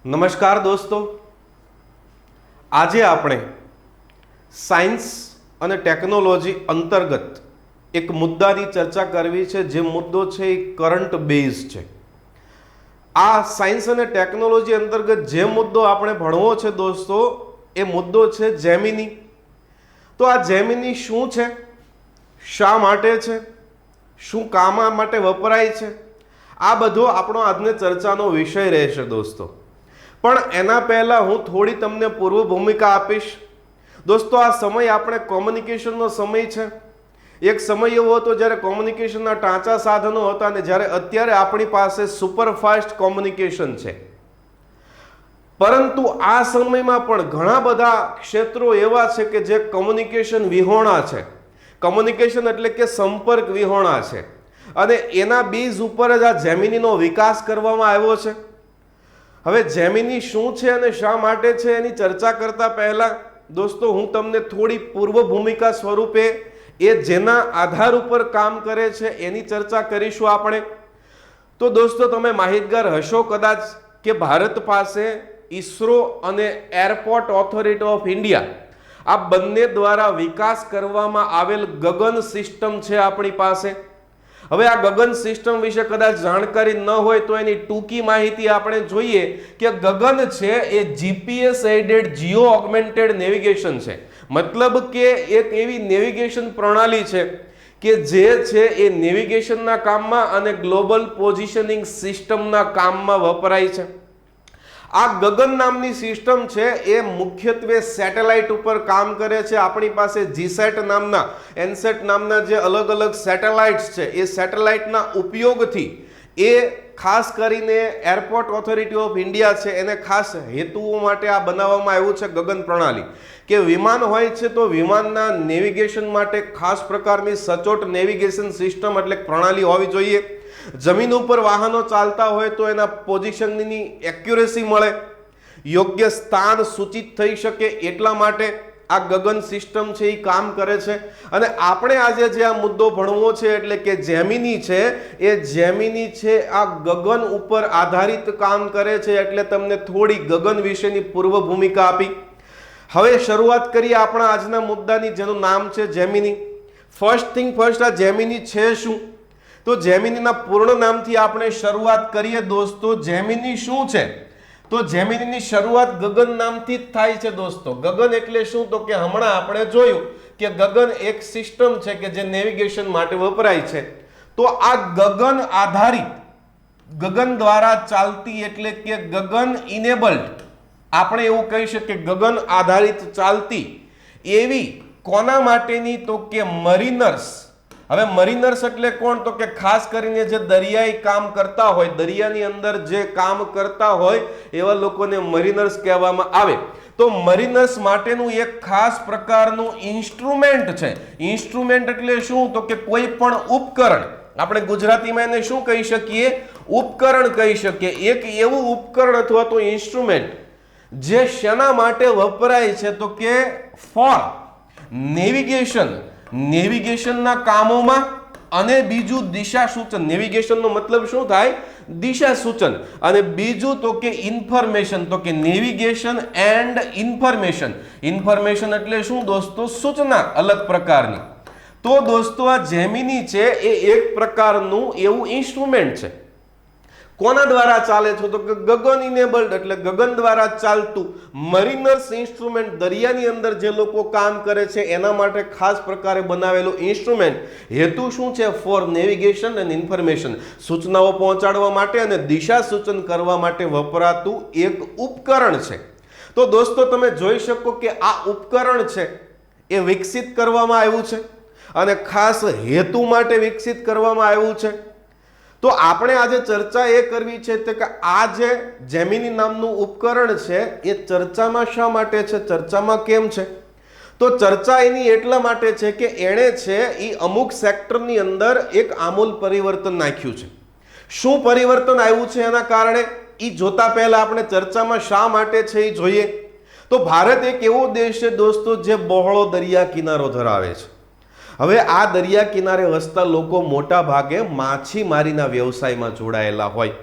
નમસ્કાર દોસ્તો, આજે આપણે સાયન્સ અને ટેકનોલોજી અંતર્ગત એક મુદ્દાની ચર્ચા કરવી છે, જે મુદ્દો છે એ કરંટ બેઝ છે। આ સાયન્સ અને ટેકનોલોજી અંતર્ગત જે મુદ્દો આપણે ભણવો છે દોસ્તો, એ મુદ્દો છે જેમિની। તો આ જેમિની શું છે, શા માટે છે, શું કામ માટે વપરાય છે, આ બધો આપણો આજની ચર્ચાનો વિષય રહેશે દોસ્તો। પણ એના પહેલા હું થોડી તમને પૂર્વ ભૂમિકા આપીશ દોસ્તો। આ સમય આપણે કોમ્યુનિકેશનનો સમય છે। એક સમય એવો હતો જ્યારે કોમ્યુનિકેશનના ટાંચા સાધનો હતા, અને જ્યારે અત્યારે આપણી પાસે સુપરફાસ્ટ કોમ્યુનિકેશન છે। પરંતુ આ સમયમાં પણ ઘણા બધા ક્ષેત્રો એવા છે કે જે કોમ્યુનિકેશન વિહોણા છે। કોમ્યુનિકેશન એટલે કે સંપર્ક વિહોણા છે, અને એના બેઝ ઉપર જ આ જેમિનીનો વિકાસ કરવામાં આવ્યો છે। હવે જેમિની શું છે અને શા માટે છે એની ચર્ચા કરતા પહેલા દોસ્તો, હું તમને થોડી પૂર્વ ભૂમિકા સ્વરૂપે એ જેના આધાર ઉપર કામ કરે છે એની ચર્ચા કરીશું આપણે। તો દોસ્તો, તમે માહિતગાર હશો કદાચ કે ભારત પાસે ઈસરો અને એરપોર્ટ ઓથોરિટી ઓફ ઇન્ડિયા આ બંને દ્વારા વિકાસ કરવામાં આવેલ ગગન સિસ્ટમ છે આપણી પાસે। હવે આ ગગન સિસ્ટમ વિશે કદાચ જાણકારી ન હોય તો એની ટૂંકી માહિતી આપણે જોઈએ કે ગગન છે એ GPS aided GEO augmented navigation છે। મતલબ કે એક એવી નેવિગેશન પ્રણાલી છે કે જે છે એ નેવિગેશનના કામમાં અને ગ્લોબલ પોઝિશનિંગ સિસ્ટમના કામમાં વપરાય છે। આ ગગન નામની સિસ્ટમ છે એ મુખ્યત્વે સેટેલાઇટ ઉપર કામ કરે છે। આપણી પાસે જીસેટ નામના, એનસેટ નામના જે અલગ અલગ સેટેલાઇટ્સ છે, એ સેટેલાઇટના ઉપયોગથી એ ખાસ કરીને એરપોર્ટ ઓથોરિટી ઓફ ઇન્ડિયા છે એને ખાસ હેતુઓ માટે આ બનાવવામાં આવ્યું છે ગગન પ્રણાલી। કે વિમાન હોય છે તો વિમાનના નેવિગેશન માટે ખાસ પ્રકારની સચોટ નેવિગેશન સિસ્ટમ એટલે પ્રણાલી હોવી જોઈએ। જમીન ઉપર વાહનો ચાલતા હોય તો એના પોઝિશનની એક્યુરેસી મળે, યોગ્ય સ્થાન સૂચિત થઈ શકે, એટલા માટે આ ગગન સિસ્ટમ છે એ કામ કરે છે। અને આપણે આજે જે આ મુદ્દો ભણવો છે એટલે કે જેમિની છે, એ જેમિની છે આ ગગન ઉપર આધારિત કામ કરે છે। એટલે તમને થોડી ગગન વિશેની પૂર્વ ભૂમિકા આપી। હવે શરૂઆત કરીએ આપણા આજના મુદ્દાની, જેનું નામ છે જેમિની। ફર્સ્ટ થિંગ ફર્સ્ટ, આ જેમિની છે શું? તો જેમિનીના પૂર્ણ નામથી આપણે શરૂઆત કરીએ દોસ્તો। જેમિની શું છે? તો જેમિનીની શરૂઆત ગગન નામથી જ થાય છે દોસ્તો। ગગન એટલે શું? તો કે હમણાં આપણે જોયું કે ગગન એક સિસ્ટમ છે કે જે નેવિગેશન માટે વપરાય છે। તો આ ગગન આધારિત, ગગન દ્વારા ચાલતી એટલે કે ગગન ઇનેબલ્ડ, આપણે એવું કહી શકીએ ગગન આધારિત ચાલતી એવી કોના માટેની? તો કે મરીનર્સ। હવે મરીનર્સ એટલે કોણ? તો કે ખાસ કરીને જે દરિયાઈ કામ કરતા હોય, દરિયાની અંદર જે કામ કરતા હોય એવા લોકોને મરીનર્સ કહેવામાં આવે। તો મરીનર્સ માટેનું એક ખાસ પ્રકારનું ઇન્સ્ટ્રુમેન્ટ છે। ઇન્સ્ટ્રુમેન્ટ એટલે શું? તો કે કોઈ પણ ઉપકરણ, આપણે ગુજરાતીમાં એને શું કહી શકીએ? ઉપકરણ કહી શકીએ। એક એવું ઉપકરણ અથવા તો ઇન્સ્ટ્રુમેન્ટ જે શેના માટે વપરાય છે? તો કે ફોર નેવિગેશન, નેવિગેશનના કામોમાં, અને બીજું દિશા સૂચન। નેવિગેશનનો મતલબ શું થાય? દિશા સૂચન। અને બીજું તો કે ઇન્ફોર્મેશન, તો કે નેવિગેશન એન્ડ ઇન્ફોર્મેશન। ઇન્ફોર્મેશન એટલે શું દોસ્તો? સૂચના અલગ પ્રકારની। તો દોસ્તો, આ જેમિની છે એ એક પ્રકારનું એવું ઇન્સ્ટ્રુમેન્ટ છે। કોના દ્વારા ચાલે છે? તો કે ગગન ઇનેબલ્ડ એટલે ગગન દ્વારા ચાલતું મરીનર્સ ઇન્સ્ટ્રુમેન્ટ, દરિયાની અંદર જે લોકો કામ કરે છે એના માટે ખાસ પ્રકારે બનાવેલું ઇન્સ્ટ્રુમેન્ટ। હેતુ શું છે? ફોર નેવિગેશન એન્ડ ઇન્ફોર્મેશન, સૂચનાઓ પહોંચાડવા માટે અને દિશા સૂચન કરવા માટે વપરાતું એક ઉપકરણ છે। તો દોસ્તો, તમે જોઈ શકો કે આ ઉપકરણ છે એ વિકસિત કરવામાં આવ્યું છે અને ખાસ હેતુ માટે વિકસિત કરવામાં આવ્યું છે। તો આપણે આજે ચર્ચા એ કરવી છે કે આ જે જેમિની નામનું ઉપકરણ છે એ ચર્ચામાં શા માટે છે, ચર્ચામાં કેમ છે? તો ચર્ચા એની એટલા માટે છે કે એણે છે એ અમુક સેક્ટરની અંદર એક આમૂલ પરિવર્તન નાખ્યું છે। શું પરિવર્તન આવ્યું છે એના કારણે એ જોતા પહેલા આપણે ચર્ચામાં શા માટે છે એ જોઈએ। તો ભારત એક એવો દેશ છે દોસ્તો જે બહોળો દરિયા કિનારો ધરાવે છે। હવે આ દરિયા કિનારે વસતા લોકો મોટા ભાગે માછીમારીના વ્યવસાયમાં જોડાયેલા હોય।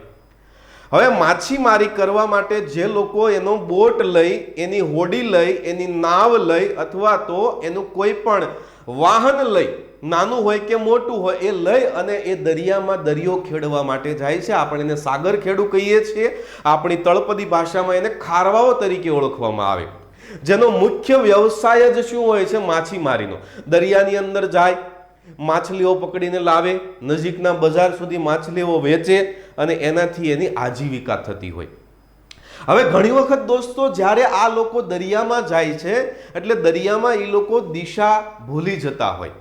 હવે માછીમારી કરવા માટે જે લોકો એનો બોટ લઈ, એની હોડી લઈ, એની નાવ લઈ અથવા તો એનું કોઈ પણ વાહન લઈ, નાનું હોય કે મોટું હોય, એ લઈ અને એ દરિયામાં દરિયો ખેડવા માટે જાય છે. આપણે એને સાગર ખેડુ કહીએ છીએ. આપણી તળપદી ભાષામાં એને ખારવાઓ તરીકે ઓળખવામાં આવે, જેનો મુખ્ય વ્યવસાય જ શું હોય છે? માછીમારીનો. દરિયાની અંદર જાય, માછલીઓ પકડીને લાવે, નજીકના બજાર સુધી માછલીઓ વેચે અને એનાથી એની આજીવિકા થતી હોય. હવે ઘણી વખત દોસ્તો જ્યારે આ લોકો દરિયામાં જાય છે એટલે દરિયામાં એ લોકો દિશા ભૂલી જતા હોય.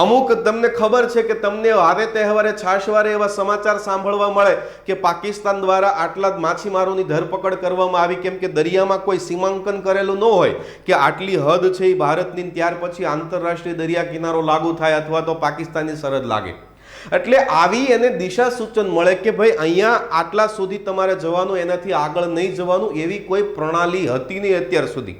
અમુક તમને ખબર છે કે તમને વારે તહેવારે છાશવારે એવા સમાચાર સાંભળવા મળે કે પાકિસ્તાન દ્વારા આટલા માછીમારોની ધરપકડ કરવામાં આવી, કેમ કે દરિયામાં કોઈ સીમાંકન કરેલું ન હોય કે આટલી હદ છે એ ભારતની, ત્યાર પછી આંતરરાષ્ટ્રીય દરિયા કિનારો લાગુ થાય અથવા તો પાકિસ્તાનની સરહદ લાગે. એટલે આવી એને દિશા સૂચન મળે કે ભાઈ અહીંયા આટલા સુધી તમારે જવાનું, એનાથી આગળ નહીં જવાનું, એવી કોઈ પ્રણાલી હતી નહીં અત્યાર સુધી.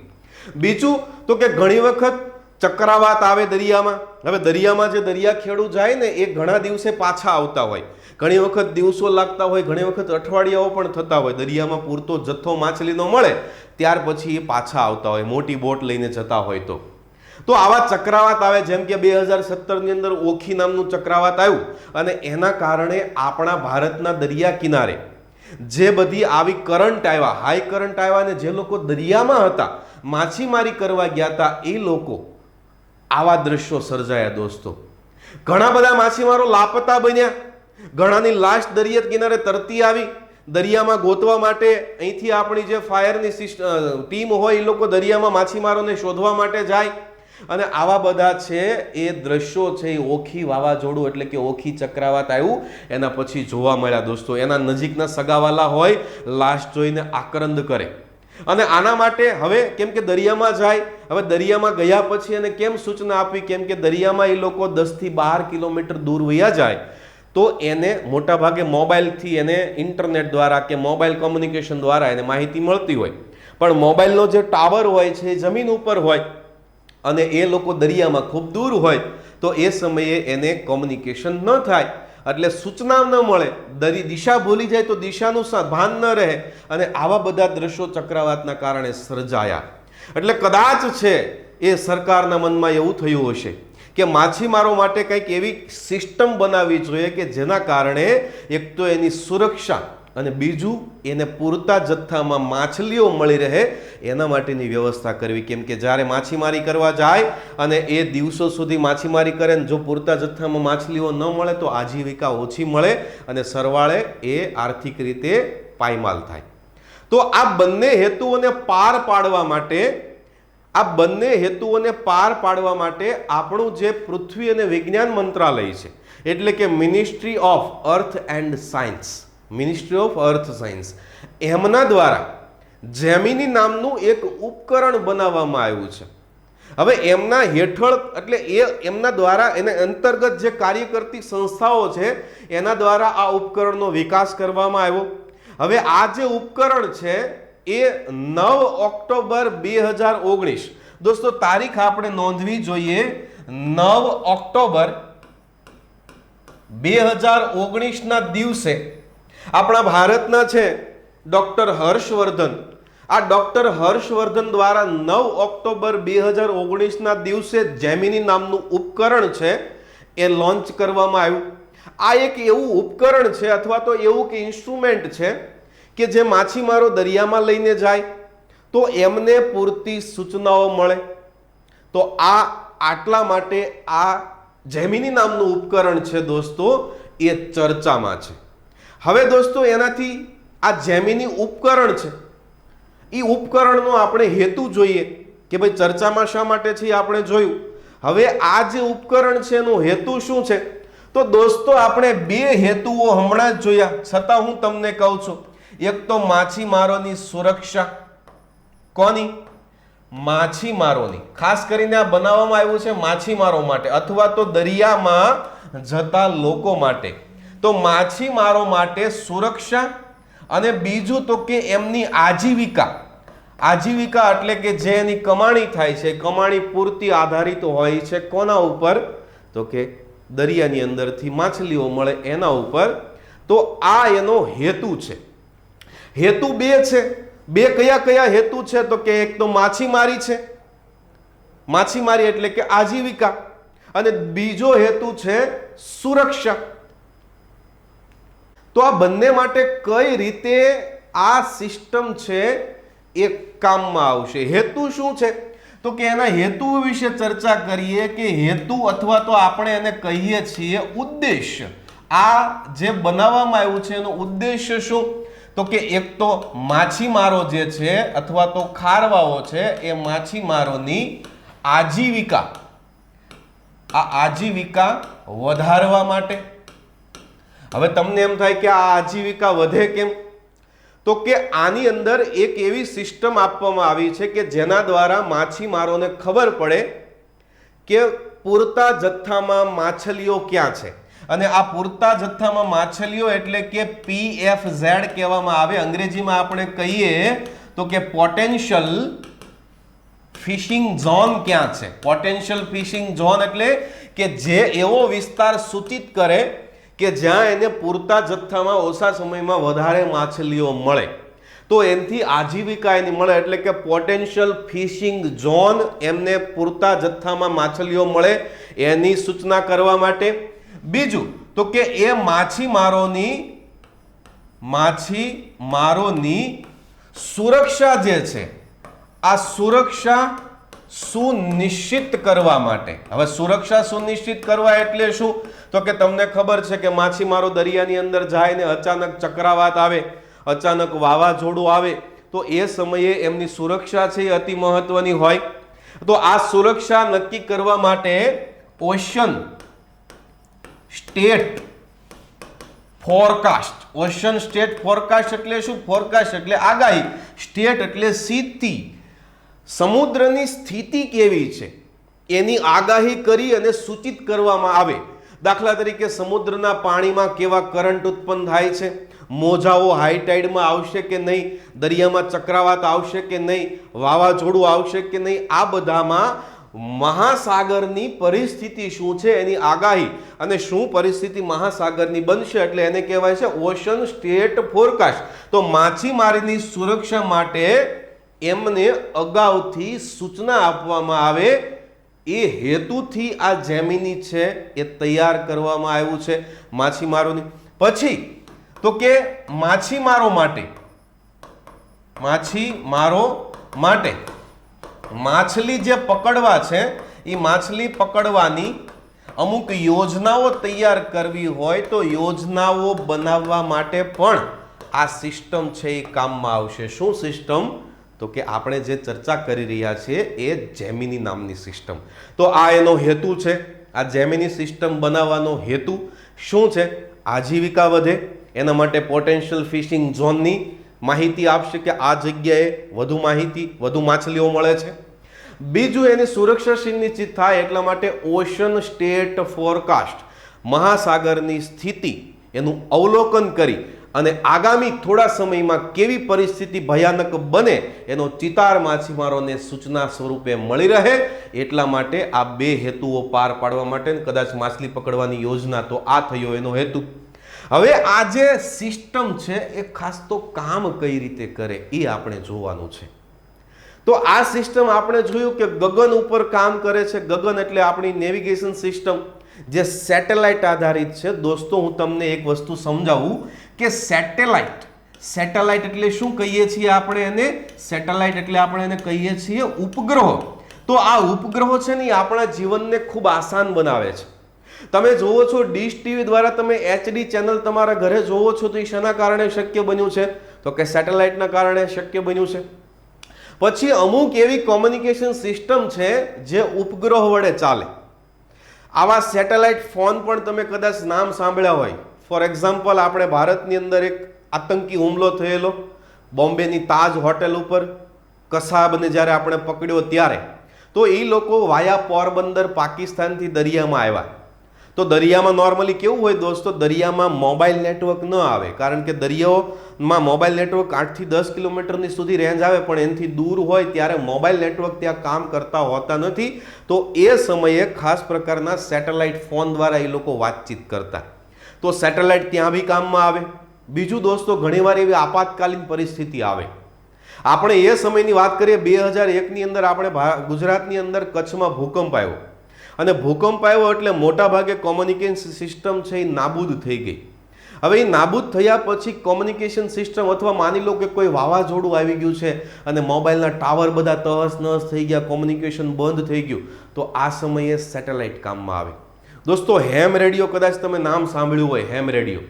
બીજું તો કે ઘણી વખત ચક્રાવાત આવે દરિયામાં. હવે દરિયામાં જે દરિયા ખેડુ જાય ને એ ઘણા દિવસે પાછા આવતા હોય, ઘણી વખત દિવસો લાગતા હોય, ઘણી વખત અઠવાડિયાઓ પણ થતા હોય. દરિયામાં પૂરતો જથ્થો માછલીનો મળે ત્યાર પછી એ પાછા આવતા હોય, મોટી બોટ લઈને જતા હોય. તો આવા ચક્રાવાત આવે, જેમ કે 2017ની અંદર ઓખી નામનું ચક્રાવાત આવ્યું અને એના કારણે આપણા ભારતના દરિયા કિનારે જે બધી આવી કરંટ આવ્યા, હાઈ કરંટ આવ્યા, અને જે લોકો દરિયામાં હતા, માછીમારી કરવા ગયા હતા, એ લોકો આવા દ્રશ્યો સર્જાયા દોસ્તો. ઘણા બધા માછીમારો લાપતા બન્યા, ઘણાની લાશ દરિયા કિનારે તરતી આવી. દરિયામાં ગોતવા માટે અહીંથી આપણી જે ફાયરની ટીમ હોય એ લોકો દરિયામાં માછીમારોને શોધવા માટે જાય. અને આવા બધા છે એ દ્રશ્યો છે એ ઓખી વાવાઝોડું એટલે કે ઓખી ચક્રાવાત આવ્યું એના પછી જોવા મળ્યા દોસ્તો. એના નજીકના સગાવાલા હોય, લાશ જોઈને આક્રંદ કરે. અને આના માટે હવે કેમ કે દરિયામાં જાય, હવે દરિયામાં ગયા પછી એને કેમ સૂચના આપવી? કેમ કે દરિયામાં એ લોકો 10 થી 12 કિલોમીટર દૂર વયા જાય તો એને મોટા ભાગે મોબાઈલથી, એને ઇન્ટરનેટ દ્વારા કે મોબાઈલ કોમ્યુનિકેશન દ્વારા એને માહિતી મળતી હોય, પણ મોબાઈલનો જે ટાવર હોય છે એ જમીન ઉપર હોય અને એ લોકો દરિયામાં ખૂબ દૂર હોય તો એ સમયે એને કોમ્યુનિકેશન ન થાય, એટલે સૂચના ન મળે, દિશા ભૂલી જાય તો દિશાનું ભાન ન રહે. અને આવા બધા દ્રશ્યો ચક્રાવાતના કારણે સર્જાયા. એટલે કદાચ છે એ સરકારના મનમાં એવું થયું હશે કે માછીમારો માટે કંઈક એવી સિસ્ટમ બનાવવી જોઈએ કે જેના કારણે એક તો એની સુરક્ષા અને બીજું એને પૂરતા જથ્થામાં માછલીઓ મળી રહે એના માટેની વ્યવસ્થા કરવી. કેમ કે જ્યારે માછીમારી કરવા જાય અને એ દિવસો સુધી માછીમારી કરે ને જો પૂરતા જથ્થામાં માછલીઓ ન મળે તો આજીવિકા ઓછી મળે અને સરવાળે એ આર્થિક રીતે પાયમાલ થાય. તો આ બંને હેતુઓને પાર પાડવા માટે આપણું જે પૃથ્વી અને વિજ્ઞાન મંત્રાલય છે એટલે કે ministry of earth and science, ministry of earth science, એમના દ્વારા જેમિની નામનું એક ઉપકરણ બનાવવામાં આવ્યું છે. હવે એમના હેઠળ એટલે એમના દ્વારા એને અંતર્ગત જે કાર્ય કરતી સંસ્થાઓ છે એના દ્વારા આ ઉપકરણનો વિકાસ કરવામાં આવ્યો. હવે આ જે ઉપકરણ છે એ 9 ઓક્ટોબર 2019 દોસ્તો તારીખ આપણે નોંધવી જોઈએ. 9 ઓક્ટોબર 2019 ના દિવસે આપણા ભારતના છે ડોક્ટર હર્ષવર્ધન, આ ડોક્ટર હર્ષવર્ધન દ્વારા 9 ઓક્ટોબર 2019 ના દિવસે જેમિની નામનું ઉપકરણ છે એ લોન્ચ કરવામાં આવ્યું. આ એક એવું ઉપકરણ છે અથવા તો એવું કે ઇન્સ્ટ્રુમેન્ટ છે કે જે માછીમારો દરિયામાં લઈને જાય તો એમને પૂરતી સૂચનાઓ મળે. તો આટલા માટે આ જેમિની નામનું ઉપકરણ છે દોસ્તો એ ચર્ચામાં છે. હવે દોસ્તો એનાથી આ જેમિની ઉપકરણ છે એ ઉપકરણનો આપણે હેતુ જોઈએ કે ભાઈ ચર્ચામાં શા માટે છે આપણે જોયું. હવે આ જે ઉપકરણ છે એનો હેતુ શું છે? તો દોસ્તો આપણે બે હેતુઓ હમણાં જ જોયા, છતાં હું તમને કહું છું. એક તો માછીમારોની સુરક્ષા. કોની? માછીમારોની. ખાસ કરીને આ બનાવવામાં આવ્યું છે માછીમારો માટે અથવા તો દરિયામાં જતા લોકો માટે. તો માછીમારો માટે સુરક્ષા અને બીજું તો કે એમની આજીવિકા. આજીવિકા એટલે કે જે એની કમાણી થાય છે, કમાણી પૂરતી આધારિત હોય છે કોના ઉપર? તો કે દરિયાની અંદરથી માછલીઓ મળે એના ઉપર. તો આ એનો હેતુ છે. હેતુ બે છે. બે કયા કયા હેતુ છે? તો કે એક તો માછીમારી છે, માછીમારી એટલે કે આજીવિકા, અને બીજો હેતુ છે સુરક્ષા. તો આ બંને માટે કઈ રીતે આ સિસ્ટમ છે એ કામમાં આવશે? હેતુ શું છે? તો કે એના હેતુ વિશે ચર્ચા કરીએ કે હેતુ અથવા તો આપણે એને કહીએ છીએ ઉદ્દેશ્ય. આ જે બનાવવામાં આવ્યું છે એનો ઉદ્દેશ્ય શું? તો કે એક તો માછીમારો જે છે અથવા તો ખારવાઓ છે એ માછીમારોની આજીવિકા, આ આજીવિકા વધારવા માટે. હવે તમને એમ થાય કે આ આજીવિકા વધે કેમ? તો કે આની અંદર એક એવી સિસ્ટમ આપવામાં આવી છે કે જેના દ્વારા માછીમારોને ખબર પડે કે પૂરતા જથ્થામાં માછલીઓ ક્યાં છે. અને આ પૂરતા જથ્થામાં માછલીઓ એટલે કે PFZ કહેવામાં આવે. અંગ્રેજીમાં આપણે કહીએ તો કે પોટેન્શિયલ ફિશિંગ ઝોન ક્યાં છે? પોટેન્શિયલ ફિશિંગ ઝોન એટલે કે જે એવો વિસ્તાર સૂચિત કરે કે જ્યાં એને પૂરતા જથ્થામાં ઓછા સમયમાં વધારે માછલીઓ મળે, તો એનાથી આજીવિકા એની મળે. એટલે કે પોટેન્શિયલ ફિશિંગ ઝોન, એમને પૂરતા જથ્થામાં માછલીઓ મળે એની સૂચના કરવા માટે. બીજું તો કે એ માછીમારોની સુરક્ષા જે છે, આ સુરક્ષા સુનિશ્ચિત કરવા માટે. હવે સુરક્ષા સુનિશ્ચિત કરવા એટલે શું? તો કે તમને ખબર છે કે માછીમારો દરિયાની અંદર જાય ને અચાનક ચક્રાવાત આવે, અચાનક વાવાઝોડું આવે, તો એ સમયે એમની સુરક્ષા છે એ અતિ મહત્વની હોય. તો આ સુરક્ષા નક્કી કરવા માટે ocean state forecast. Ocean state forecast એટલે શું? ફોરકાસ્ટ એટલે આગાહી, સ્ટેટ એટલે સ્થિતિ, સમુદ્રની સ્થિતિ કેવી છે એની આગાહી કરી અને સૂચિત કરવામાં આવે. દાખલા તરીકે સમુદ્રના પાણીમાં કેવા કરંટ ઉત્પન્ન થાય છે, મોજાઓ હાઈ ટાઈડમાં આવશે કે નહીં, દરિયામાં ચક્રાવાત આવશે કે નહીં, વાવાઝોડું આવશે કે નહીં, આ બધામાં મહાસાગરની પરિસ્થિતિ શું છે એની આગાહી, અને શું પરિસ્થિતિ મહાસાગરની બનશે એટલે એને કહેવાય છે ઓશન સ્ટેટ ફોરકાસ્ટ. તો માછીમારીની સુરક્ષા માટે એમને અગાઉથી સૂચના આપવામાં આવે, એ હેતુથી આ જેમિની છે એ તૈયાર કરવામાં આવ્યું છે માછીમારોની. પછી તો કે માછીમારો માટે માછલી જે પકડવા છે એ માછલી પકડવાની અમુક યોજનાઓ તૈયાર કરવી હોય તો યોજનાઓ બનાવવા માટે પણ આ સિસ્ટમ છે એ કામમાં આવશે. શું સિસ્ટમ? તો કે આપણે જે ચર્ચા કરી રહ્યા છીએ એ જેમિની નામની સિસ્ટમ. તો આ એનો હેતુ છે. આ જેમિની સિસ્ટમ બનાવવાનો હેતુ શું છે? આજીવિકા વધે, એના માટે પોટેન્શિયલ ફિશિંગ ઝોનની માહિતી આપશે કે આ જગ્યાએ વધુ માહિતી, વધુ માછલીઓ મળે છે. બીજું એની સુરક્ષા સુનિશ્ચિત થાય એટલા માટે ઓશન સ્ટેટ ફોરકાસ્ટ, મહાસાગરની સ્થિતિ એનું અવલોકન કરી અને આગામી થોડા સમયમાં કેવી પરિસ્થિતિ ભયાનક બને એનો ચિતાર માછીમારોને સૂચના સ્વરૂપે મળી રહે, એટલા માટે આ બે હેતુઓ પાર પાડવા માટે કદાચ માછલી પકડવાની યોજના, તો આ થયો એનો હેતુ. હવે આ જે સિસ્ટમ છે એ ખાસ તો કામ કઈ રીતે કરે એ આપણે જોવાનું છે. તો આ સિસ્ટમ આપણે જોયું કે ગગન ઉપર કામ કરે છે. ગગન એટલે આપણી નેવિગેશન સિસ્ટમ જે સેટેલાઇટ આધારિત છે. દોસ્તો હું તમને એક વસ્તુ સમજાવું કે સેટેલાઇટ એટલે શું કહીએ છીએ આપણે એને? સેટેલાઇટ એટલે આપણે એને કહીએ છીએ ઉપગ્રહો. તો આ ઉપગ્રહો છે ને આપણા જીવનને ખૂબ આસાન બનાવે છે. તમે જોવો છો ડીશ ટીવી દ્વારા તમે HD ચેનલ તમારા ઘરે જોવો છો, તો એ શાના કારણે શક્ય બન્યું છે? તો કે સેટેલાઇટના કારણે શક્ય બન્યું છે. પછી અમુક એવી કોમ્યુનિકેશન સિસ્ટમ છે જે ઉપગ્રહ વડે ચાલે. આવા સેટેલાઇટ ફોન પણ તમે કદાચ નામ સાંભળ્યા હોય. ફોર એક્ઝામ્પલ, આપણે ભારતની અંદર એક આતંકી હુમલો થયેલો બોમ્બેની તાજ હોટેલ ઉપર, કસાબને જ્યારે આપણે પકડ્યો ત્યારે, તો એ લોકો વાયા પોરબંદર પાકિસ્તાનથી દરિયામાં આવ્યા. તો દરિયામાં નોર્મલી કેવું હોય દોસ્તો? દરિયામાં મોબાઈલ નેટવર્ક ન આવે, કારણ કે દરિયામાં મોબાઈલ નેટવર્ક 8 થી 10 કિલોમીટરની સુધી રેન્જ આવે, પણ એનાથી દૂર હોય ત્યારે મોબાઈલ નેટવર્ક ત્યાં કામ કરતા હોતા નથી. તો એ સમયે ખાસ પ્રકારના સેટેલાઇટ ફોન દ્વારા એ લોકો વાતચીત કરતા. તો સેટેલાઇટ ત્યાં બી કામમાં આવે. બીજું દોસ્તો, ઘણીવાર એવી આપાતકાલીન પરિસ્થિતિ આવે. આપણે એ સમયની વાત કરીએ, 2001ની અંદર આપણે ગુજરાતની અંદર કચ્છમાં ભૂકંપ આવ્યો, અને ભૂકંપ આવ્યો એટલે મોટા ભાગે કોમ્યુનિકેશન સિસ્ટમ છે એ નાબૂદ થઈ ગઈ. હવે એ નાબૂદ થયા પછી કોમ્યુનિકેશન સિસ્ટમ, અથવા માની લો કે કોઈ વાવાઝોડું આવી ગયું છે અને મોબાઈલના ટાવર બધા તહસ નહસ થઈ ગયા, કોમ્યુનિકેશન બંધ થઈ ગયું, તો આ સમયે સેટેલાઇટ કામમાં આવે. દોસ્તો, હેમ રેડિયો કદાચ તમે નામ સાંભળ્યું હોય, હેમ રેડિયો.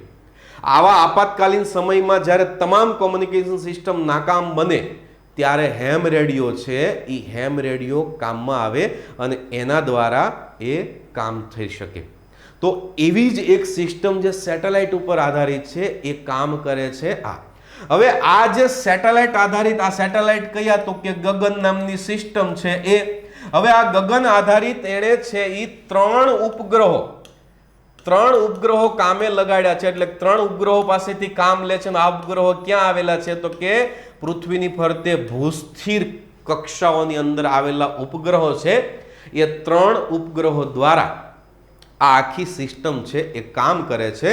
આવા આપાતકાલીન સમયમાં જ્યારે તમામ કોમ્યુનિકેશન સિસ્ટમ નાકામ બને ત્યારે હેમ રેડિયો છે એ હેમ રેડિયો કામમાં આવે અને એના દ્વારા એ કામ થઈ શકે. તો એવી જ એક સિસ્ટમ જે સેટેલાઇટ ઉપર આધારિત છે એ કામ કરે છે. હવે આ જે સેટેલાઇટ આધારિત, આ સેટેલાઇટ કયા, તો કે ગગન નામની સિસ્ટમ છે એ. હવે આ ગગન આધારિત એણે છે એ 3 ઉપગ્રહો કામે લગાડ્યા છે. એટલે 3 ઉપગ્રહો પાસેથી કામ લે છે. આ ઉપગ્રહો ક્યાં આવેલા છે, તો કે પૃથ્વીની ફરતે ભૂસ્થિર કક્ષાઓની અંદર આવેલા ઉપગ્રહો છે. એ 3 ઉપગ્રહો દ્વારા આ આખી સિસ્ટમ છે એ કામ કરે છે.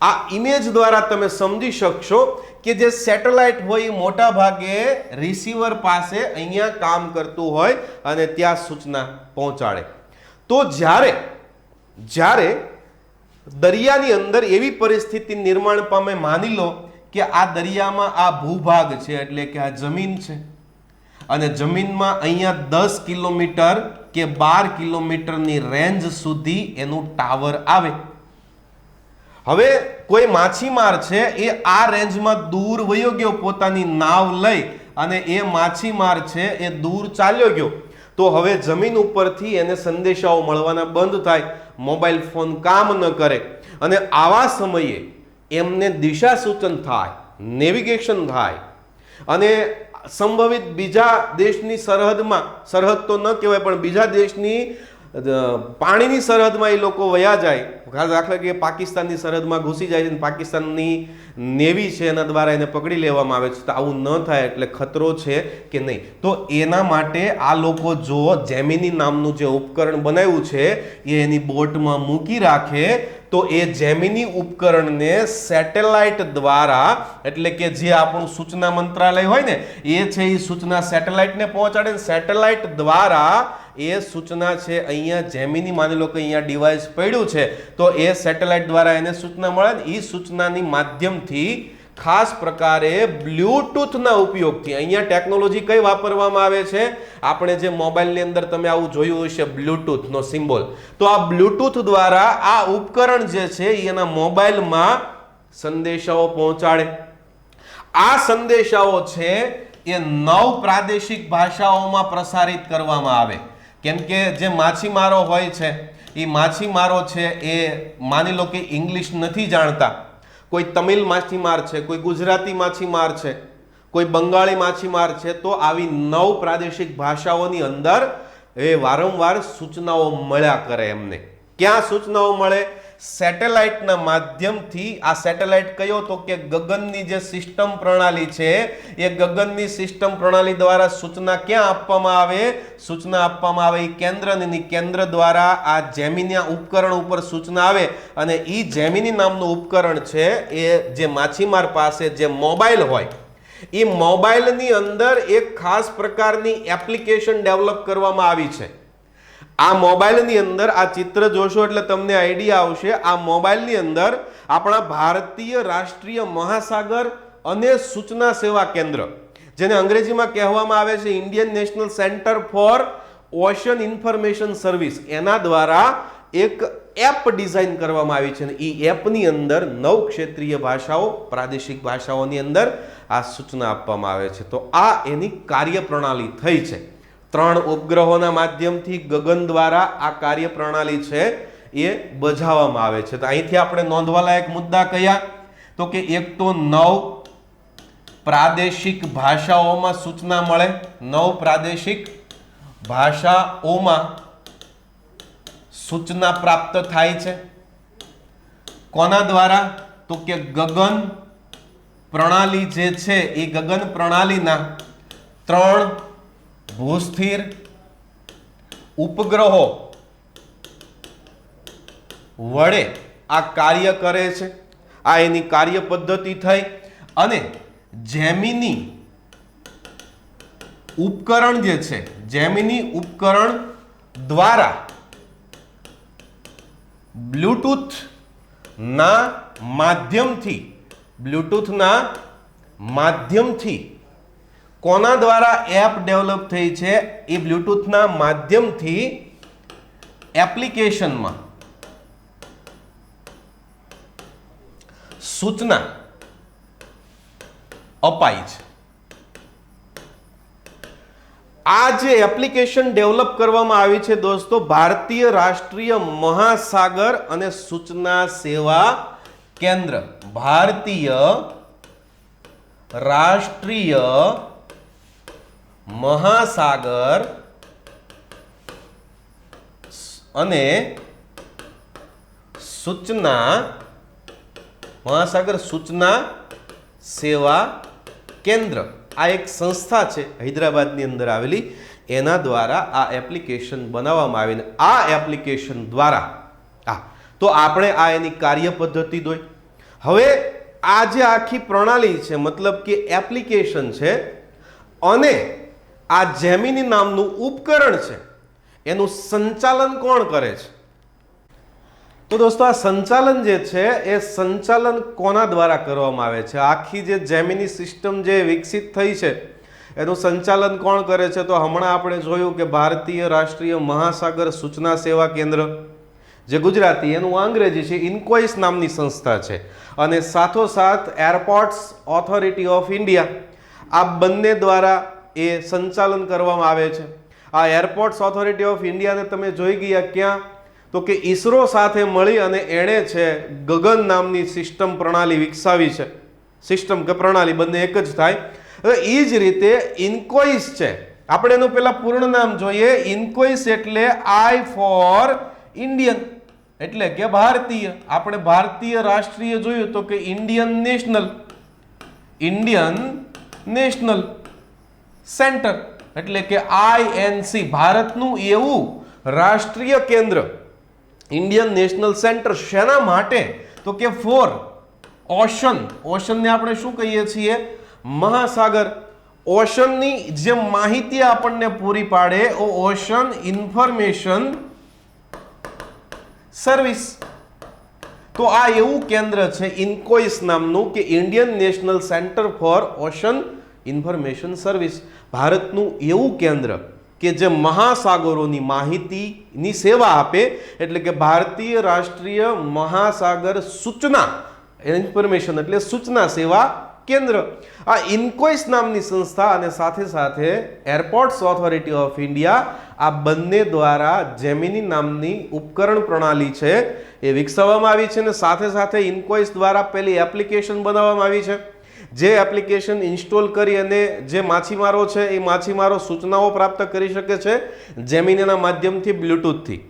આ ઇમેજ દ્વારા તમે સમજી શકશો કે જે સેટેલાઇટ હોય એ મોટા ભાગે રિસીવર પાસે અહીંયા કામ કરતું હોય અને ત્યાં સૂચના પહોંચાડે. તો જ્યારે દરિયાની અંદર એવી પરિસ્થિતિ નિર્માણ પામે, માની લો કે આ દરિયામાં આ ભૂભાગ છે, એટલે કે આ જમીન છે, અને જમીનમાં અહીંયા 10 કિલોમીટર કે 12 કિલોમીટરની રેન્જ સુધી એનું ટાવર આવે. હવે કોઈ માછીમાર છે એ આ રેન્જમાં દૂર વયો ગયો પોતાની નાવ લઈ, અને એ માછીમાર છે એ દૂર ચાલ્યો ગયો, તો હવે જમીન ઉપરથી એને સંદેશાઓ મળવાના બંધ થાય, મોબાઈલ ફોન કામ ન કરે, અને આવા સમયે એમને દિશા સૂચન થાય, નેવિગેશન થાય, અને સંભવિત બીજા દેશની સરહદમાં, સરહદ તો ન કહેવાય પણ બીજા દેશની પાણીની સરહદમાં એ લોકો વયા જાય. દાખલા કે પાકિસ્તાનની સરહદમાં ઘૂસી જાય છે, પાકિસ્તાનની નેવી છે એના દ્વારા એને પકડી લેવામાં આવે છે. તો આવું ન થાય એટલે ખતરો છે કે નહીં, તો એના માટે આ લોકો જો જેમિની નામનું જે ઉપકરણ બનાવ્યું છે એ એની બોટમાં મૂકી રાખે, તો એ જેમિની ઉપકરણને સેટેલાઇટ દ્વારા, એટલે કે જે આપણું સૂચના મંત્રાલય હોય ને એ છે, એ સૂચના સેટેલાઇટને પહોંચાડે. સેટેલાઇટ દ્વારા એ સૂચના છે અહીંયા જેમિની, માની લો કે અહીંયા ડિવાઇસ પડ્યું છે, તો એ સેટેલાઇટ દ્વારા એને સૂચના મળે ને એ સૂચનાની માધ્યમથી ખાસ પ્રકારે બ્લૂટૂથના ઉપયોગથી, અહીંયા ટેકનોલોજી કઈ વાપરવામાં આવે છે, આપણે જે મોબાઈલની અંદર તમે આવું જોયું હશે બ્લૂટૂથનો સિમ્બોલ, તો આ બ્લૂટૂથ દ્વારા આ ઉપકરણ જે છે એના મોબાઈલમાં સંદેશાઓ પહોંચાડે. આ સંદેશાઓ છે એ 9 પ્રાદેશિક ભાષાઓમાં પ્રસારિત કરવામાં આવે. કેમ કે જે માછીમારો હોય છે એ માછીમારો છે એ માની લો કે ઇંગ્લિશ નથી જાણતા, કોઈ તમિલ માછીમાર છે, કોઈ ગુજરાતી માછીમાર છે, કોઈ બંગાળી માછીમાર છે, તો આવી 9 પ્રાદેશિક ભાષાઓની અંદર એ વારંવાર સૂચનાઓ મળ્યા કરે એમને. ક્યાં સૂચનાઓ મળે? સેટેલાઇટના માધ્યમથી. આ સેટેલાઇટ કયો? તો કે ગગનની જે સિસ્ટમ પ્રણાલી છે એ ગગનની સિસ્ટમ પ્રણાલી દ્વારા સૂચના ક્યાં આપવામાં આવે? સૂચના આપવામાં આવે એ કેન્દ્રની, કેન્દ્ર દ્વારા આ જેમિની ઉપકરણ ઉપર સૂચના આવે, અને એ જેમિની નામનું ઉપકરણ છે એ જે માછીમાર પાસે જે મોબાઈલ હોય એ મોબાઈલની અંદર એક ખાસ પ્રકારની એપ્લિકેશન ડેવલપ કરવામાં આવી છે. આ મોબાઈલની અંદર આ ચિત્ર જોશો એટલે તમને આઈડિયા આવશે. આ મોબાઈલની અંદર આપણા ભારતીય રાષ્ટ્રીય મહાસાગર અને સૂચના સેવા કેન્દ્ર, જેને અંગ્રેજીમાં કહેવામાં આવે છે Indian national centre for ocean information service, એના દ્વારા એક એપ ડિઝાઇન કરવામાં આવી છે. અને એ એપની અંદર 9 ક્ષેત્રીય ભાષાઓ, પ્રાદેશિક ભાષાઓની અંદર આ સૂચના આપવામાં આવે છે. તો આ એની કાર્યપ્રણાલી થઈ છે. 3 ઉપગ્રહોના માધ્યમથી ગગન દ્વારા આ કાર્યપ્રણાલી છે એ બજાવવામાં આવે છે. તો અહીંથી આપણે નોંધવાલાયક મુદ્દા કયા? તો કે એક તો 9 પ્રાદેશિક ભાષાઓમાં સૂચના મળે, 9 પ્રાદેશિક ભાષાઓમાં સૂચના પ્રાપ્ત થાય છે. કોના દ્વારા? તો કે ગગન પ્રણાલી જે છે એ ગગન પ્રણાલીના 3 ભૂસ્થિર ઉપગ્રહો વડે આ કાર્ય કરે છે. આ એની કાર્ય પદ્ધતિ થઈ અને જેમિની ઉપકરણ જે છે, જેમિની ઉપકરણ દ્વારા બ્લૂટૂથ ના માધ્યમથી કોના દ્વારા એપ ડેવલપ થઈ છે? એ બ્લૂટૂથના માધ્યમથી એપ્લિકેશનમાં સૂચના અપાઈ છે. આ જે એપ્લિકેશન ડેવલપ કરવામાં આવી છે દોસ્તો, ભારતીય રાષ્ટ્રીય મહાસાગર અને સૂચના સેવા કેન્દ્ર, ભારતીય રાષ્ટ્રીય મહાસાગર અને સૂચના સેવા કેન્દ્ર, આ એક સંસ્થા છે હૈદરાબાદની અંદર આવેલી, એના દ્વારા આ એપ્લિકેશન બનાવવામાં આવીને આ એપ્લિકેશન દ્વારા તો આપણે આ એની કાર્ય પદ્ધતિ જોઈ. હવે આ જે આખી પ્રણાલી છે, મતલબ કે એપ્લિકેશન છે અને આ જેમિની નામનું ઉપકરણ છે, એનું સંચાલન કોણ કરે છે? તો દોસ્તો આ સંચાલન જે છે એ સંચાલન કોના દ્વારા કરવામાં આવે છે? આખી જે જેમિની સિસ્ટમ જે વિકસિત થઈ છે એનું સંચાલન કોણ કરે છે? તો હમણાં આપણે જોયું કે ભારતીય રાષ્ટ્રીય મહાસાગર સૂચના સેવા કેન્દ્ર, જે ગુજરાતી એનું અંગ્રેજી છે ઇન્કોઇસ નામની સંસ્થા છે, અને સાથોસાથ એરપોર્ટ્સ ઓથોરિટી ઓફ ઇન્ડિયા, આ બંને દ્વારા એ સંચાલન કરવામાં આવે છે. આ એરપોર્ટ્સ ઓથોરિટી ઓફ ઇન્ડિયાને તમે જોઈ ગયા ક્યાં? તો કે ઈસરો સાથે મળી અને એણે છે ગગન નામની સિસ્ટમ પ્રણાલી વિકસાવી છે. સિસ્ટમ કે પ્રણાલી બંને એક જ થાય. એ જ રીતે ઇન્કોઇસ છે, આપણે એનું પેલા પૂર્ણ નામ જોઈએ. ઇન્કોઇસ એટલે આઈ ફોર ઇન્ડિયન, એટલે કે ભારતીય. આપણે ભારતીય રાષ્ટ્રીય જોયું તો કે ઇન્ડિયન નેશનલ સેન્ટર, એટલે કે INC, ભારતનું એવું રાષ્ટ્રીય કેન્દ્ર ઇન્ડિયન નેશનલ સેન્ટર. શેના માટે? તો કે ફોર ઓશન. ઓશનને આપણે શું કહીએ છીએ? મહાસાગર. ઓશનની જે માહિતી આપણને પૂરી પાડે, ઓશન ઇન્ફોર્મેશન સર્વિસ. તો આ એવું કેન્દ્ર છે ઇન્કોઇસ નામનું, કે Indian national centre for ocean information service. ભારતનું એવું કેન્દ્ર કે જે મહાસાગરોની માહિતીની સેવા આપે, એટલે કે ભારતીય રાષ્ટ્રીય મહાસાગર સૂચના ઇન્ફોર્મેશન એટલે સૂચના સેવા કેન્દ્ર. આ ઇન્કોઇસ નામની સંસ્થા અને સાથે સાથે એરપોર્ટ્સ ઓથોરિટી ઓફ ઇન્ડિયા, આ બંને દ્વારા જેમિની નામની ઉપકરણ પ્રણાલી છે એ વિકસાવવામાં આવી છે, અને સાથે સાથે ઇન્કોઇસ દ્વારા પેલી એપ્લિકેશન બનાવવામાં આવી છે, જે એપ્લિકેશન ઇન્સ્ટોલ કરી અને જે માછીમારો છે એ માછીમારો સૂચનાઓ પ્રાપ્ત કરી શકે છે જેમિનીના માધ્યમથી, બ્લૂટૂથથી.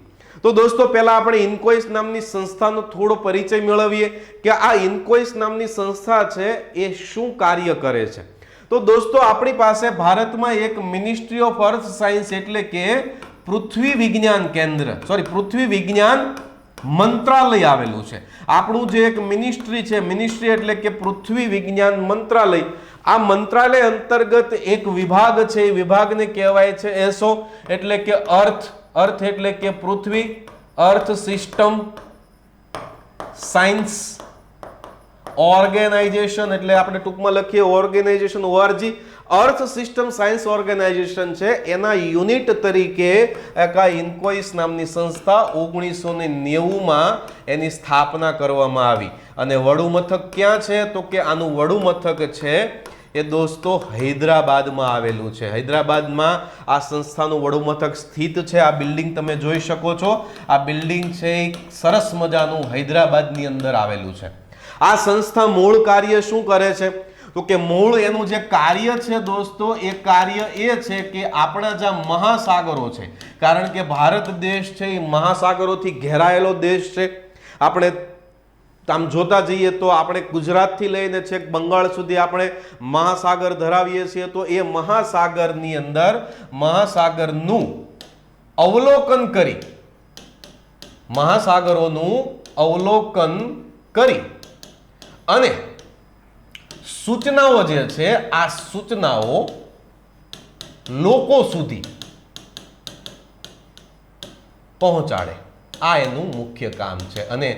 તો દોસ્તો પહેલા આપણે ઇન્કોઇસ નામની સંસ્થાનો થોડો પરિચય મેળવીએ કે આ ઇન્કોઇસ નામની સંસ્થા છે એ શું કાર્ય કરે છે. તો દોસ્તો આપણી પાસે ભારતમાં એક મિનિસ્ટ્રી ઓફ અર્થ સાયન્સ એટલે કે પૃથ્વી વિજ્ઞાન મંત્રાલય આવેલું છે. આપણું જે એક મિનિસ્ટ્રી છે, મિનિસ્ટ્રી એટલે કે પૃથ્વી વિજ્ઞાન મંત્રાલય, આ મંત્રાલય અંતર્ગત એક વિભાગ છે, એ વિભાગને કહેવાય છે એસો, એટલે કે અર્થ એટલે કે પૃથ્વી, અર્થ સિસ્ટમ સાયન્સ ઓર્ગેનાઇઝેશન, એટલે આપણે ટૂંકમાં લખીએ ઓર્ગેનાઇઝેશન, ORG. અર્થ સિસ્ટમ સાયન્સ ઓર્ગેનાઇઝેશન છે, એના યુનિટ તરીકે એક ઇન્કોઇસ નામની સંસ્થા 1990માં એની સ્થાપના કરવામાં આવી. અને વડુ મથક ક્યાં છે? તો કે આનું વડુ મથક છે એ દોસ્તો હૈદરાબાદમાં આવેલું છે. હૈદરાબાદમાં આ સંસ્થાનું વડુ મથક સ્થિત છે. આ બિલ્ડિંગ તમે જોઈ શકો છો, આ બિલ્ડિંગ છે સરસ મજાનું હૈદરાબાદની અંદર આવેલું છે. આ સંસ્થા મૂળ કાર્ય શું કરે છે? તો કે મૂળ એનું જે કાર્ય છે દોસ્તો, એ કાર્ય એ છે કે આપણા જે મહાસાગરો છે, કારણ કે ભારત દેશ છે એ મહાસાગરોથી ઘેરાયેલો દેશ છે. આપણે આમ જોતા જઈએ તો આપણે ગુજરાતથી લઈને છેક બંગાળ સુધી આપણે મહાસાગર ધરાવીએ છીએ. તો એ મહાસાગરની અંદર મહાસાગરનું અવલોકન કરી, મહાસાગરોનું અવલોકન કરી અને સૂચનાઓ જે છે આ સૂચનાઓ લોકો સુધી પહોંચાડે, આ એનું મુખ્ય કામ છે. અને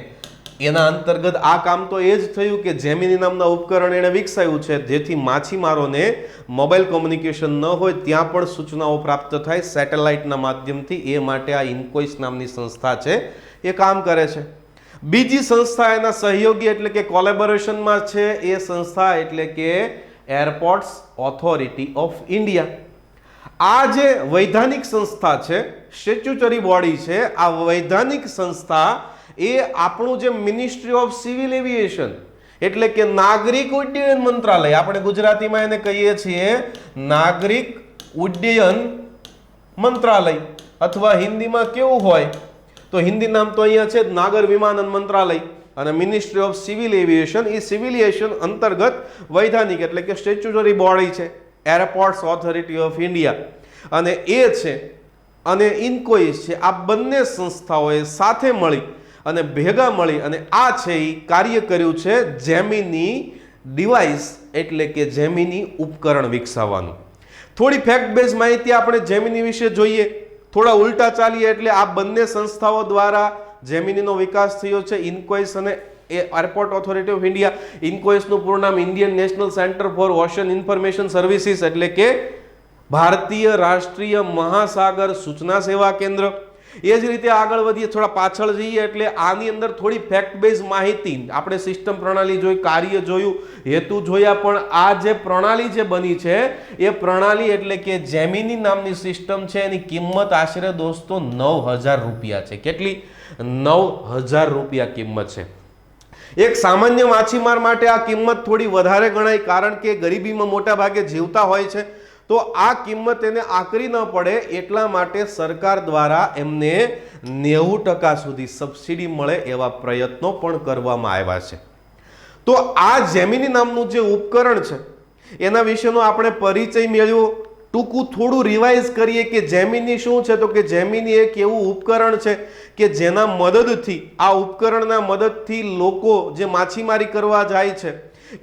એના અંતર્ગત આ કામ તો એ જ થયું કે જેમિની નામના ઉપકરણ એણે વિકસાવ્યું છે જેથી માછીમારોને મોબાઈલ કોમ્યુનિકેશન ન હોય ત્યાં પણ સૂચનાઓ પ્રાપ્ત થાય સેટેલાઇટના માધ્યમથી. એ માટે આ ઇન્કોઇસ નામની સંસ્થા છે એ કામ કરે છે. બીજી સંસ્થા એના સહયોગી એટલે કે કોલેબોરેશનમાં છે એ સંસ્થા એટલે કે એરપોર્ટ્સ ઓથોરિટી ઓફ ઇન્ડિયા. આ જે વૈધાનિક સંસ્થા છે, સ્ટેચ્યુટરી બોડી છે, આ વૈધાનિક સંસ્થા એ આપણું જે મિનિસ્ટ્રી ઓફ સિવિલ એવિએશન એટલે કે નાગરિક ઉડ્ડયન મંત્રાલય, આપણે ગુજરાતીમાં એને કહીએ છીએ નાગરિક ઉડ્ડયન મંત્રાલય, અથવા હિન્દીમાં કેવું હોય તો હિન્દી નામ તો અહીંયા છે નાગર વિમાનન મંત્રાલય. અને મિનિસ્ટ્રી ઓફ સિવિલ એવિએશન એ સિવિલિએશન અંતર્ગત વૈધાનિક એટલે કે સ્ટેચ્યુટરી બોડી છે એરપોર્ટ્સ ઓથોરિટી ઓફ ઇન્ડિયા. અને એ છે અને ઇન્કોઇસ છે, આ બંને સંસ્થાઓએ સાથે મળી અને ભેગા મળી અને આ છે એ કાર્ય કર્યું છે જેમિની ડિવાઇસ એટલે કે જેમિની ઉપકરણ વિકસાવવાનું. થોડી ફેક્ટ બેઝ માહિતી આપણે જેમિની વિશે જોઈએ, થોડા ઉલટા ચાલીએ એટલે આ બંને સંસ્થાઓ દ્વારા જેમિનીનો વિકાસ થયો છે, ઇન્કોઇસ અને એરપોર્ટ ઓથોરિટી ઓફ ઇન્ડિયા. ઇન્કોઇસનું પૂરું નામ Indian national centre for ocean information services એટલે કે ભારતીય રાષ્ટ્રીય મહાસાગર સૂચના સેવા કેન્દ્ર. એ જ રીતે આગળ વધીએ, થોડા પાછળ જઈએ એટલે આની અંદર થોડી ફેક્ટ બેઝ માહિતી, આપણે સિસ્ટમ પ્રણાલી જોઈ, કાર્ય જોયું, હેતુ જોયા, પણ આ જે પ્રણાલી જે બની છે એ પ્રણાલી એટલે કે જેમિની નામની સિસ્ટમ છે એની કિંમત આશરે દોસ્તો 9,000 રૂપિયા છે. કેટલી? 9,000 રૂપિયા કિંમત છે. એક સામાન્ય માછીમાર માટે આ કિંમત થોડી વધારે ગણાય કારણ કે ગરીબીમાં મોટા ભાગે જીવતા હોય છે, તો આ કિંમત એને આકરી ન પડે એટલા માટે સરકાર દ્વારા એમને 90% સુધી સબસિડી મળે એવા પ્રયત્નો પણ કરવામાં આવ્યા છે. તો આ જેમિની નામનું જે ઉપકરણ છે એના વિશેનો આપણે પરિચય મેળવ્યો. ટૂંકું થોડું રિવાઇઝ કરીએ કે જેમિની શું છે. તો કે જેમિની એક એવું ઉપકરણ છે કે જેના મદદથી, આ ઉપકરણના મદદથી લોકો જે માછીમારી કરવા જાય છે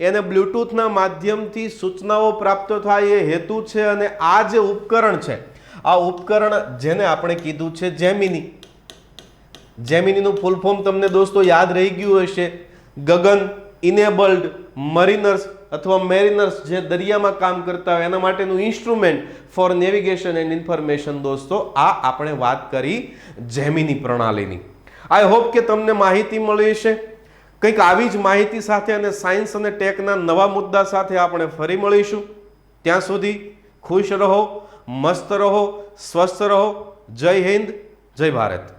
એને બ્લૂટૂથના માધ્યમથી સૂચનાઓ પ્રાપ્ત થાય એ હેતુ છે. અને આ જે ઉપકરણ છે, આ ઉપકરણ જેને આપણે કીધું છે જેમિની. જેમિનીનું ફૂલ ફોર્મ તમને દોસ્તો યાદ રહી ગયું હશે, ગગન ઇનેબલ્ડ મરીનર્સ અથવા મેરિનર્સ જે દરિયામાં કામ કરતા હોય એના માટેનું instrument for navigation and information. દોસ્તો આ આપણે વાત કરી જેમિની પ્રણાલીની. આઈ હોપ કે તમને માહિતી મળી હશે. કંઈક આવી જ માહિતી સાથે અને સાયન્સ અને ટેકના નવા મુદ્દા સાથે આપણે ફરી મળીશું. ત્યાં સુધી ખુશ રહો, મસ્ત રહો, સ્વસ્થ રહો. જય હિન્દ, જય ભારત.